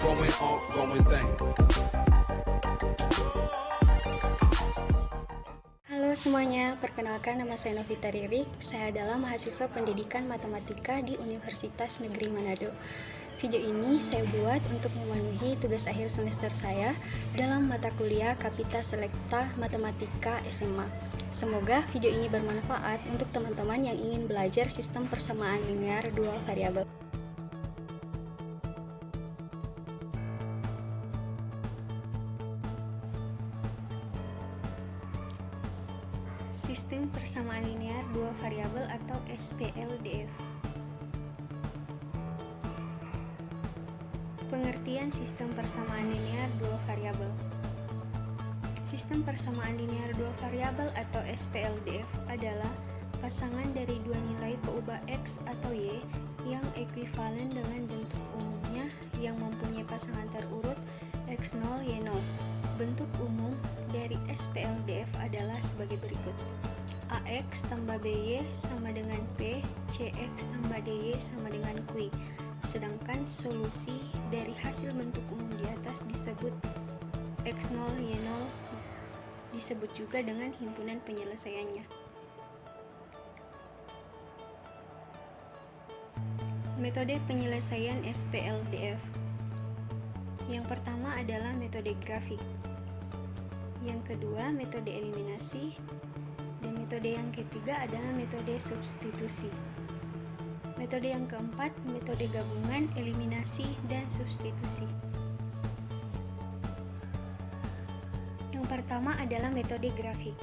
going on, going thing. Halo semuanya, perkenalkan nama saya Novita Ririk. Saya adalah mahasiswa pendidikan matematika di Universitas Negeri Manado. Video ini saya buat untuk memenuhi tugas akhir semester saya dalam mata kuliah Kapita Selekta Matematika SMA. Semoga video ini bermanfaat untuk teman-teman yang ingin belajar sistem persamaan linear dua variabel. Sistem persamaan linear dua variabel atau SPLDF. Pengertian sistem persamaan linear dua variabel. Sistem persamaan linear dua variabel atau SPLDF adalah pasangan dari dua nilai peubah X atau Y yang ekuivalen dengan bentuk umumnya yang mempunyai pasangan terurut X0, Y0. Bentuk umum dari SPLDF adalah sebagai berikut. AX tambah BY sama dengan P, CX tambah DY sama dengan Q. Sedangkan solusi dari hasil bentuk umum di atas disebut X0, Y0, disebut juga dengan himpunan penyelesaiannya. Metode penyelesaian SPLDF. Yang pertama adalah metode grafik. Yang kedua, metode eliminasi. Dan metode yang ketiga adalah metode substitusi. Metode yang keempat, metode gabungan, eliminasi, dan substitusi. Yang pertama adalah metode grafik.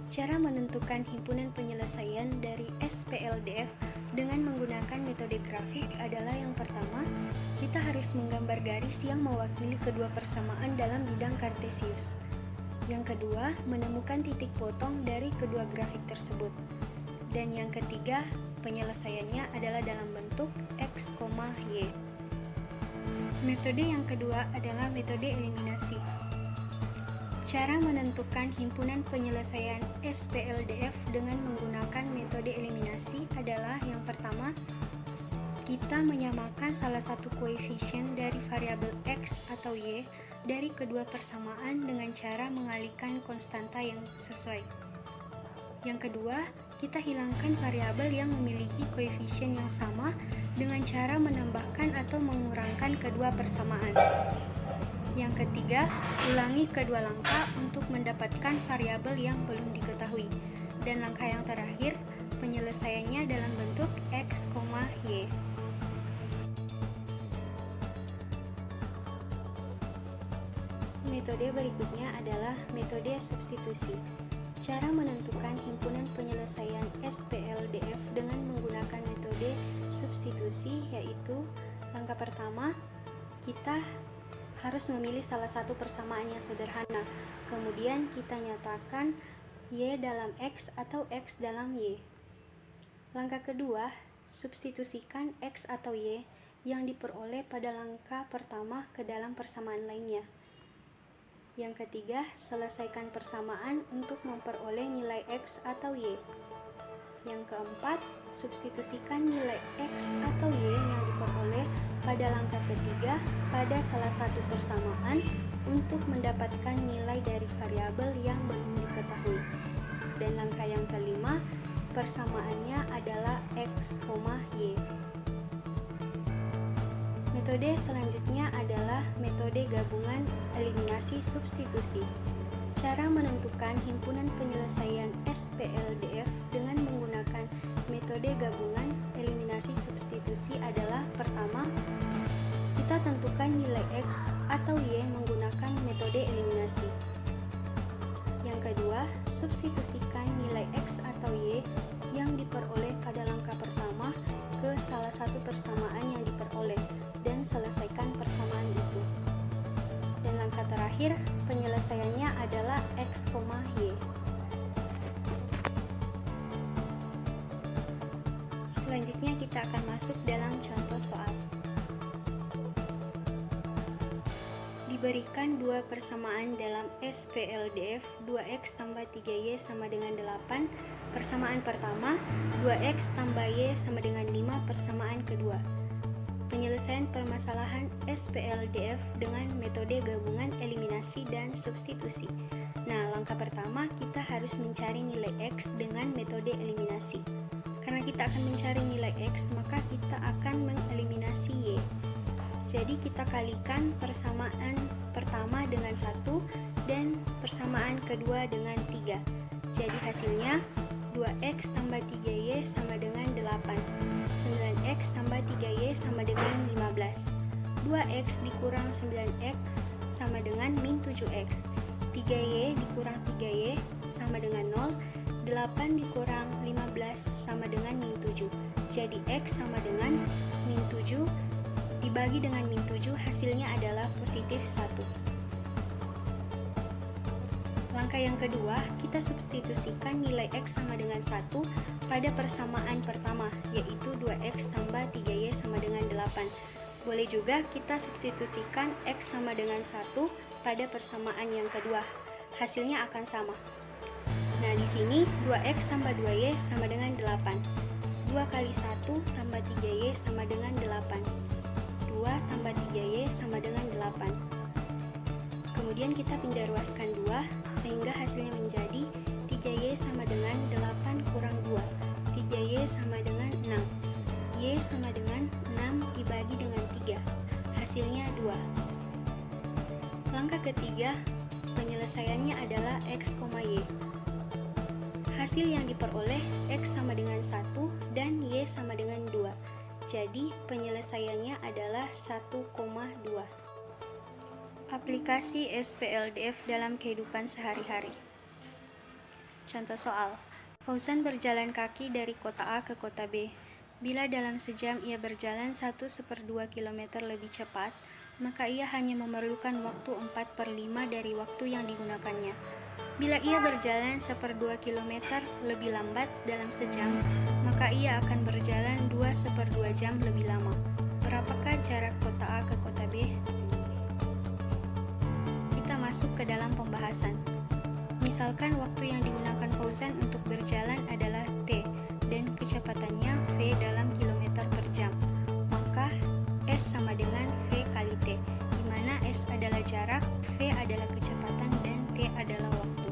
Cara menentukan himpunan penyelesaian dari SPLDF dengan menggunakan metode grafik adalah yang pertama, kita harus menggambar garis yang mewakili kedua persamaan dalam bidang kartesius. Yang kedua, menemukan titik potong dari kedua grafik tersebut. Dan yang ketiga, penyelesaiannya adalah dalam bentuk X, Y. Metode yang kedua adalah metode eliminasi. Cara menentukan himpunan penyelesaian SPLDF dengan menggunakan metode eliminasi adalah yang pertama, kita menyamakan salah satu koefisien dari variabel X atau Y dari kedua persamaan dengan cara mengalihkan konstanta yang sesuai. Yang kedua, kita hilangkan variabel yang memiliki koefisien yang sama dengan cara menambahkan atau mengurangkan kedua persamaan. Yang ketiga, ulangi kedua langkah untuk mendapatkan variabel yang belum diketahui. Dan langkah yang terakhir, penyelesaiannya dalam bentuk X, Y. Metode berikutnya adalah metode substitusi. Cara menentukan himpunan penyelesaian SPLDF dengan menggunakan metode substitusi yaitu langkah pertama, kita harus memilih salah satu persamaan yang sederhana. Kemudian kita nyatakan Y dalam X atau X dalam Y. Langkah kedua, substitusikan X atau Y yang diperoleh pada langkah pertama ke dalam persamaan lainnya. Yang ketiga, selesaikan persamaan untuk memperoleh nilai X atau Y. Yang keempat, substitusikan nilai X atau Y yang diperoleh pada langkah ketiga pada salah satu persamaan untuk mendapatkan nilai dari variabel yang belum diketahui. Dan langkah yang kelima, persamaannya adalah X, Y. Metode selanjutnya adalah metode gabungan eliminasi substitusi. Cara menentukan himpunan penyelesaian SPLDF dengan menggunakan metode gabungan eliminasi substitusi adalah pertama, kita tentukan nilai X atau Y menggunakan metode eliminasi. Yang kedua, substitusikan nilai X atau Y yang diperoleh pada langkah pertama ke salah satu persamaan yang diperoleh dan selesaikan persamaan itu. Dan langkah terakhir, penyelesaiannya adalah X, Y. Selanjutnya kita akan masuk dalam contoh soal. Diberikan dua persamaan dalam SPLDF 2x tambah 3y sama dengan 8. Persamaan pertama, 2x tambah y sama dengan 5 persamaan kedua. Penyelesaian penyelesaian permasalahan SPLDF dengan metode gabungan eliminasi dan substitusi. Nah, langkah pertama kita harus mencari nilai X dengan metode eliminasi. Karena kita akan mencari nilai X, maka kita akan mengeliminasi Y. Jadi kita kalikan persamaan pertama dengan 1 dan persamaan kedua dengan 3. Jadi hasilnya 2X tambah 3Y sama dengan 8. 9X tambah 3Y sama dengan 15. 2X dikurang 9X sama dengan min 7X. 3Y dikurang 3Y sama dengan 0. 8 dikurang 15 sama dengan min 7. Jadi X sama dengan min 7 dibagi dengan min 7, hasilnya adalah positif 1. Langkah yang kedua, kita substitusikan nilai X sama dengan 1 pada persamaan pertama, yaitu 2X tambah 3Y sama dengan 8. Boleh juga kita substitusikan X sama dengan 1 pada persamaan yang kedua, hasilnya akan sama. Nah, di sini 2X tambah 2Y sama dengan 8. 2 kali 1 tambah 3Y sama dengan 8. 2 tambah 3Y sama dengan 8. Kemudian kita pindah ruaskan 2, sehingga hasilnya menjadi 3Y sama dengan 8 kurang 2. 3Y sama dengan 6. Y sama dengan 6 dibagi dengan 3. Hasilnya 2. Langkah ketiga, penyelesaiannya adalah X, Y. Hasil yang diperoleh X sama dengan 1 dan Y sama dengan 2. Jadi penyelesaiannya adalah 1,2. Aplikasi SPLDF dalam kehidupan sehari-hari. Contoh soal. Fauzan berjalan kaki dari kota A ke kota B. Bila dalam sejam ia berjalan 1/2 km lebih cepat, maka ia hanya memerlukan waktu 4/5 dari waktu yang digunakannya. Bila ia berjalan 1/2 km lebih lambat dalam sejam, maka ia akan berjalan 2/2 jam lebih lama. Berapakah jarak kota A ke kota B? Kita masuk ke dalam pembahasan. Misalkan waktu yang digunakan Fauzan untuk berjalan adalah T dan kecepatannya V dalam kilometer per jam. Maka S sama dengan V kali T, di mana S adalah jarak, V adalah kecepatan, dan T adalah waktu.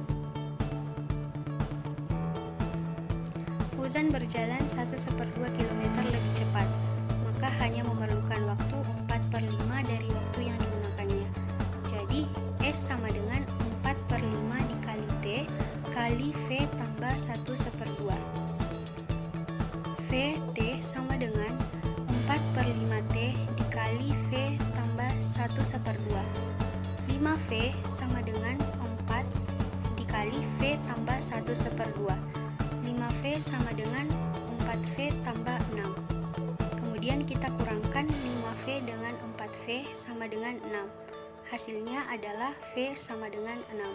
Fauzan berjalan 1/2 km lebih cepat, maka hanya memerlukan waktu 4/5 dari waktu yang digunakannya. Jadi S sama dengan 4/5 dikali T kali V tambah 1/2. VT sama dengan 4/5T dikali V tambah 1/2. 5V sama dengan 4 dikali V tambah 1/2. 5V sama dengan 4V tambah 6. Kemudian kita kurangkan 5V dengan 4V sama dengan 6. Hasilnya adalah V sama dengan 6.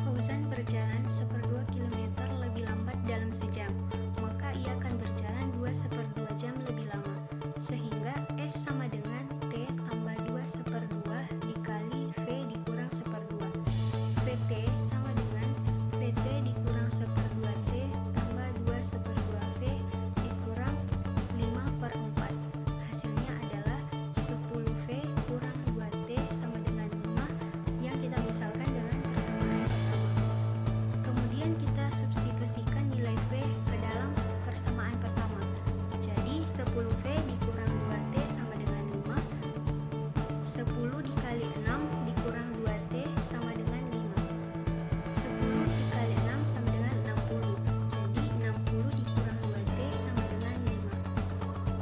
Fauzan berjalan 1/2 km lebih lambat dalam sejam, maka ia akan berjalan 2/2 jam lebih lama, sehingga S sama dengan T tambah 2/2 dikali V dikurang 1/2. VT sama dengan VT dikurang 1/2T tambah 2/2V dikurang 5/4. Hasilnya adalah 10V kurang 2T sama dengan 5, yang kita misalkan dengan persamaan pertama. Kemudian kita substitusikan nilai V ke dalam persamaan pertama. Jadi 10V dikurang 2T sama dengan 5. 10 dikali 6 dikurang 2T sama dengan 5. 10 dikali 6 sama dengan 60. Jadi 60 dikurang 2T sama dengan 5.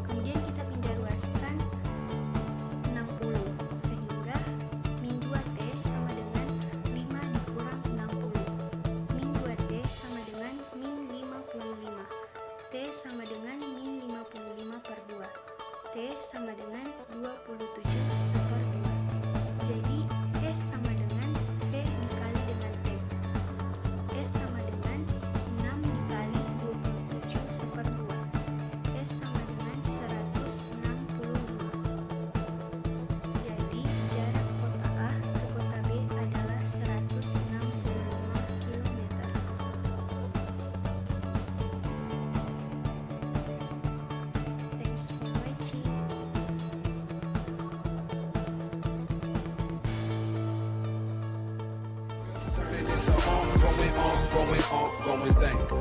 Kemudian kita pindah ruaskan 60, sehingga min 2T sama dengan 5 dikurang 60. Min 2T sama dengan min 55. T sama dengan min 55/2. T sama dengan 27/2. Jadi S sama dengan V dikali dengan T. S sama dengan 6 dikali 27/2. S sama dengan 165. Jadi jarak kota A ke kota B adalah 165 km. going on, going thing.